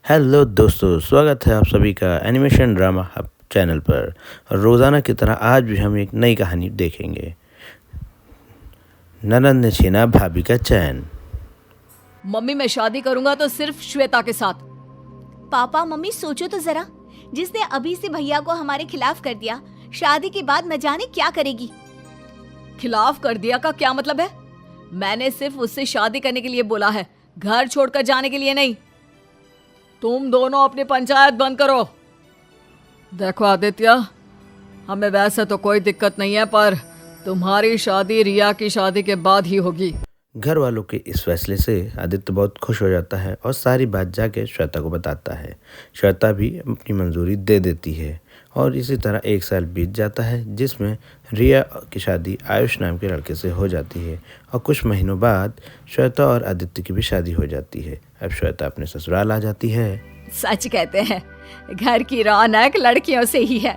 Hello दोस्तों, स्वागत है आप सभी का एनिमेशन ड्रामा हब चैनल पर। और रोज़ाना की तरह आज भी हम एक नई कहानी देखेंगे। ननद ने छीना भाभी का चैन। मम्मी मैं शादी करूंगा तो सिर्फ श्वेता के साथ। पापा मम्मी सोचो तो जरा, जिसने अभी से भैया को हमारे खिलाफ कर दिया, शादी के बाद न जाने क्या करेगी। खिलाफ कर दिया का क्या मतलब है? मैंने सिर्फ उससे शादी करने के लिए बोला है, घर छोड़कर जाने के लिए नहीं। तुम दोनों अपनी पंचायत बंद करो। देखो आदित्य, हमें वैसे तो कोई दिक्कत नहीं है, पर तुम्हारी शादी रिया की शादी के बाद ही होगी। घर वालों के इस फैसले से आदित्य बहुत खुश हो जाता है और सारी बात जाके श्वेता को बताता है। श्वेता भी अपनी मंजूरी दे देती है और इसी तरह एक साल बीत जाता है, जिसमें रिया की शादी आयुष नाम के लड़के से हो जाती है। और कुछ महीनों बाद श्वेता और आदित्य की भी शादी हो जाती है। अब श्वेता अपने ससुराल आ जाती है। सच कहते हैं, घर की रौनक लड़कियों से ही है।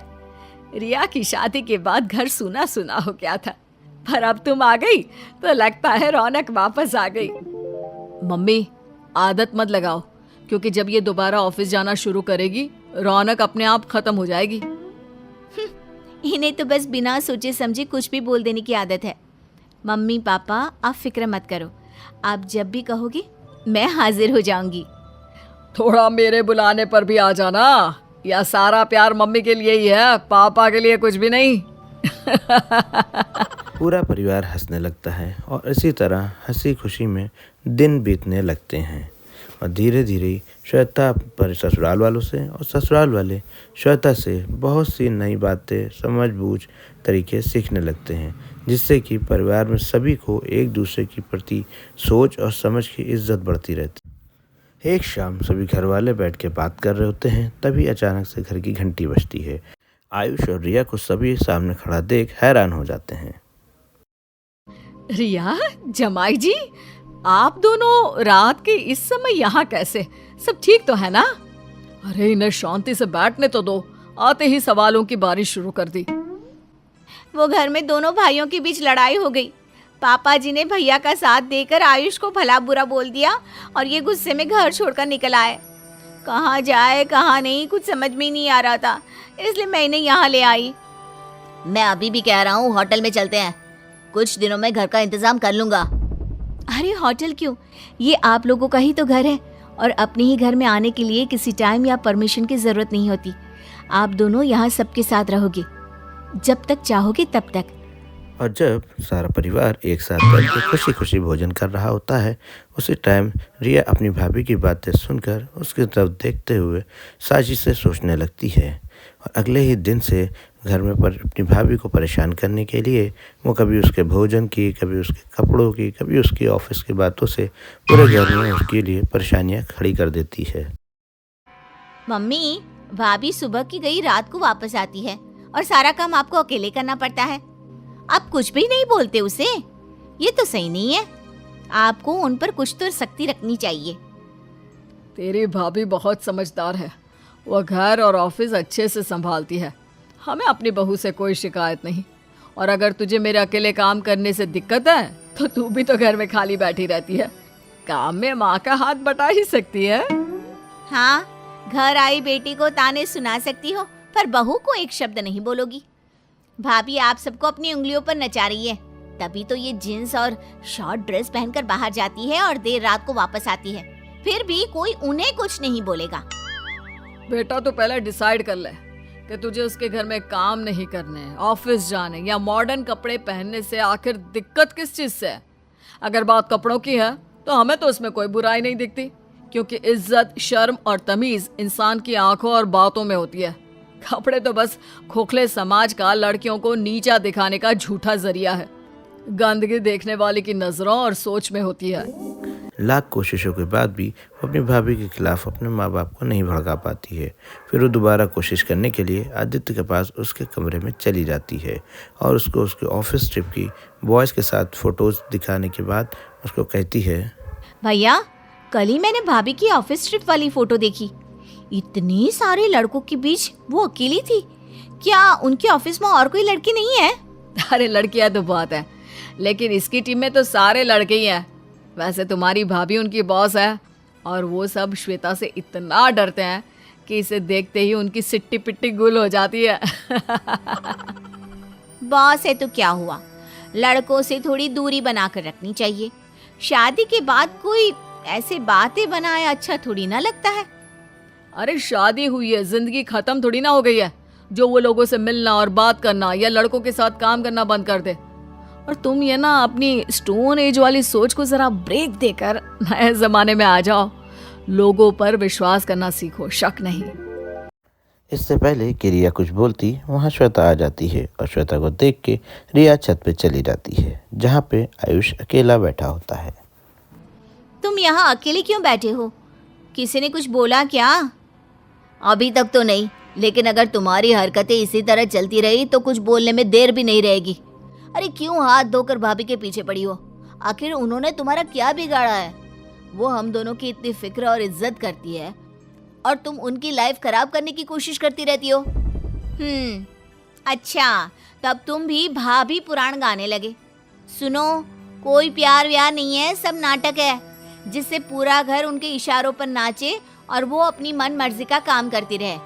रिया की शादी के बाद घर सूना सूना हो गया था, पर अब तुम आ गई तो लगता है रौनक वापस आ गई। मम्मी आदत मत लगाओ, क्योंकि जब ये दोबारा ऑफिस जाना शुरू करेगी रौनक अपने आप खत्म हो जाएगी। इन्हें तो बस बिना सोचे समझे कुछ भी बोल देने की आदत है। मम्मी पापा आप फिक्र मत करो, आप जब भी कहोगे मैं हाजिर हो जाऊंगी। थोड़ा मेरे बुलाने पर भी आ जाना, या सारा प्यार मम्मी के लिए ही है, पापा के लिए कुछ भी नहीं। पूरा परिवार हंसने लगता है और इसी तरह हंसी खुशी में दिन बीतने लगते हैं। और धीरे धीरे श्वेता पर ससुराल वालों से और ससुराल वाले श्वेता से बहुत सी नई बातें समझ बूझ तरीके सीखने लगते हैं, जिससे कि परिवार में सभी को एक दूसरे के प्रति सोच और समझ की इज्जत बढ़ती रहती है। एक शाम सभी घर वाले बैठ के बात कर रहे होते हैं, तभी अचानक से घर की घंटी बजती है। आयुष और रिया को सभी सामने खड़ा देख हैरान हो जाते हैं। रिया, जमाई जी, आप दोनों रात के इस समय यहाँ कैसे? सब ठीक तो है ना? अरे इन्हें शांति से बैठने तो दो, आते ही सवालों की बारिश शुरू कर दी। वो घर में दोनों भाइयों के बीच लड़ाई हो गई। पापा जी ने भैया का साथ देकर आयुष को भला बुरा बोल दिया और ये गुस्से में घर छोड़कर निकल आए। कहाँ जाए कहाँ नहीं कुछ समझ में ही नहीं आ रहा था, इसलिए मैं इन्हें यहाँ ले आई। मैं अभी भी कह रहा हूँ होटल में चलते हैं, कुछ दिनों में घर का इंतजाम कर लूंगा। अरे होटल क्यों, ये आप लोगों का ही तो घर है और अपने ही घर में आने के लिए किसी टाइम या परमिशन की जरूरत नहीं होती। आप दोनों यहाँ सबके साथ रहोगे, जब तक चाहोगे तब तक। और जब सारा परिवार एक साथ बैठकर खुशी खुशी भोजन कर रहा होता है, उसी टाइम रिया अपनी भाभी की बातें सुनकर उसकी तरफ देखते हुए साजिश से सोचने लगती है। और अगले ही दिन से घर में अपनी भाभी को परेशान करने के लिए वो कभी उसके भोजन की, कभी उसके कपड़ों की, कभी उसकी ऑफिस की बातों से पूरे घर में उसके लिए परेशानियां खड़ी कर देती है। मम्मी, भाभी सुबह की गई रात को वापस आती है और सारा काम आपको अकेले करना पड़ता है। आप कुछ भी नहीं बोलते उसे, ये तो सही नहीं है। आपको उन पर कुछ तो सख्ती रखनी चाहिए। तेरी भाभी बहुत समझदार है, वह घर और ऑफिस अच्छे से संभालती है। हमें अपनी बहू से कोई शिकायत नहीं। और अगर तुझे मेरे अकेले काम करने से दिक्कत है तो तू भी तो घर में खाली बैठी रहती है, काम में माँ का हाथ बटा ही सकती है। हाँ, घर आई बेटी को ताने सुना सकती हो, पर बहू को एक शब्द नहीं बोलोगी। भाभी आप सबको अपनी उंगलियों पर नचा रही है, तभी तो ये जींस और शॉर्ट ड्रेस पहनकर बाहर जाती है और देर रात को वापस आती है, फिर भी कोई उन्हें कुछ नहीं बोलेगा। बेटा तो पहले डिसाइड कर ले कि तुझे उसके घर में काम नहीं करने, ऑफिस जाने या मॉडर्न कपड़े पहनने से आखिर दिक्कत किस चीज से है। अगर बात कपड़ों की है तो हमें तो उसमें कोई बुराई नहीं दिखती, क्योंकि इज्जत, शर्म और तमीज इंसान की आंखों और बातों में होती है। कपड़े तो बस खोखले समाज का लड़कियों को नीचा दिखाने का झूठा जरिया है। गंदगी देखने वाले की नजरों और सोच में होती है। लाख कोशिशों के बाद भी वो अपनी भाभी के खिलाफ अपने माँ बाप को नहीं भड़का पाती है। फिर वो दोबारा कोशिश करने के लिए आदित्य के पास उसके कमरे में चली जाती है और उसको उसके ऑफिस ट्रिप की बॉयज़ के साथ फ़ोटोज़ दिखाने के बाद उसको कहती है, भैया कल ही मैंने भाभी की ऑफिस ट्रिप वाली फोटो देखी। इतने सारे लड़कों के बीच वो अकेली थी। क्या उनके ऑफिस में और कोई लड़की नहीं है? अरे लड़कियां तो बहुत है, लेकिन इसकी टीम में तो सारे लड़के ही हैं। वैसे तुम्हारी भाभी उनकी बॉस है, और वो सब श्वेता से इतना डरते हैं कि इसे देखते ही उनकी सिट्टी पिट्टी गुल हो जाती है। बॉस है तो क्या हुआ, लड़कों से थोड़ी दूरी बनाकर रखनी चाहिए। शादी के बाद कोई ऐसे बातें बनाए अच्छा थोड़ी ना लगता है। अरे शादी हुई है, जिंदगी खत्म थोड़ी ना हो गई है जो वो लोगों से मिलना और बात करना या लड़कों के साथ काम करना बंद कर दे। और तुम ये ना अपनी स्टोन एज वाली सोच को जरा ब्रेक देकर नए जमाने में आ जाओ। लोगों पर विश्वास करना सीखो, शक नहीं। इससे पहले कि रिया कुछ बोलती, वहाँ श्वेता आ जाती है और श्वेता को देख के रिया छत पे चली जाती है, जहाँ पे आयुष अकेला बैठा होता है। तुम यहाँ अकेले क्यों बैठे हो? किसी ने कुछ बोला क्या? अभी तक तो नहीं, लेकिन अगर तुम्हारी हरकतें इसी तरह चलती रही तो कुछ बोलने में देर भी नहीं रहेगी। अरे क्यों हाथ धोकर भाभी के पीछे पड़ी हो? आखिर उन्होंने तुम्हारा क्या बिगाड़ा है? वो हम दोनों की इतनी फिक्र और इज्जत करती है और तुम उनकी लाइफ खराब करने की कोशिश करती रहती हो। अच्छा, तब तुम भी भाभी पुराण गाने लगे। सुनो, कोई प्यार व्यार नहीं है, सब नाटक है जिससे पूरा घर उनके इशारों पर नाचे और वो अपनी मन मर्जी का काम करती रहे।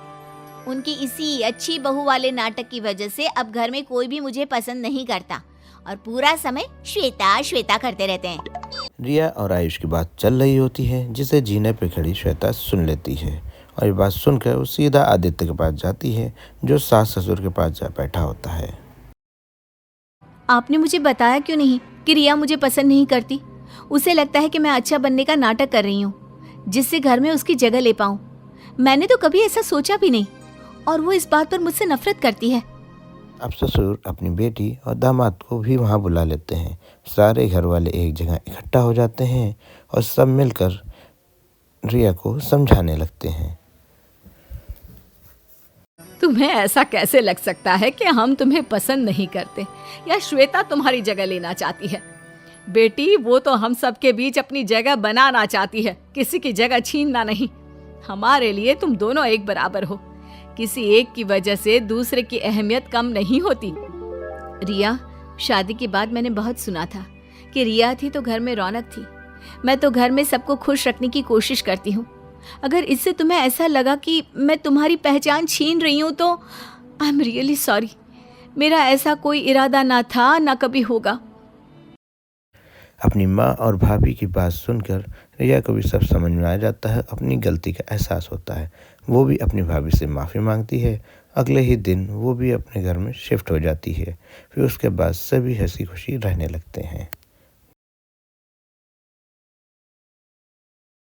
उनकी इसी अच्छी बहू वाले नाटक की वजह से अब घर में कोई भी मुझे पसंद नहीं करता और पूरा समय श्वेता श्वेता करते रहते हैं। रिया और आयुष की बात चल रही होती है, जिसे जीने पे खड़ी श्वेता सुन लेती है और ये बात सुनकर वो सीधा आदित्य के पास जाती है, जो सास ससुर के पास जा बैठा होता है। आपने मुझे बताया क्यों नहीं कि रिया मुझे पसंद नहीं करती? उसे लगता है कि मैं अच्छा बनने का नाटक कर रही हूँ जिससे घर में उसकी जगह ले पाऊँ। मैंने तो कभी ऐसा सोचा भी नहीं और वो इस बात पर मुझसे नफरत करती है। अब ससुर अपनी बेटी और दामाद को भी वहाँ बुला लेते हैं। सारे घर वाले एक जगह इकट्ठा हो जाते हैं और सब मिलकर रिया को समझाने लगते हैं। तुम्हें ऐसा कैसे लग सकता है कि हम तुम्हें पसंद नहीं करते या श्वेता तुम्हारी जगह लेना चाहती है? बेटी, वो तो हम सबके बीच अपनी जगह बनाना चाहती है, किसी की जगह छीनना नहीं। हमारे लिए तुम दोनों एक बराबर हो, किसी एक की वजह से दूसरे की अहमियत कम नहीं होती। रिया, शादी के बाद मैंने बहुत सुना था कि रिया थी तो घर में रौनक थी। मैं तो घर में सबको खुश रखने की कोशिश करती हूँ। अगर इससे तुम्हें ऐसा लगा कि मैं तुम्हारी पहचान छीन रही हूँ तो आई एम रियली सॉरी। मेरा ऐसा कोई इरादा ना था, ना कभी होगा। अपनी माँ और भाभी की बात सुनकर रिया को भी सब समझ में आ जाता है, अपनी गलती का एहसास होता है। वो भी अपनी भाभी से माफ़ी मांगती है। अगले ही दिन वो भी अपने घर में शिफ्ट हो जाती है। फिर उसके बाद सभी हंसी खुशी रहने लगते हैं।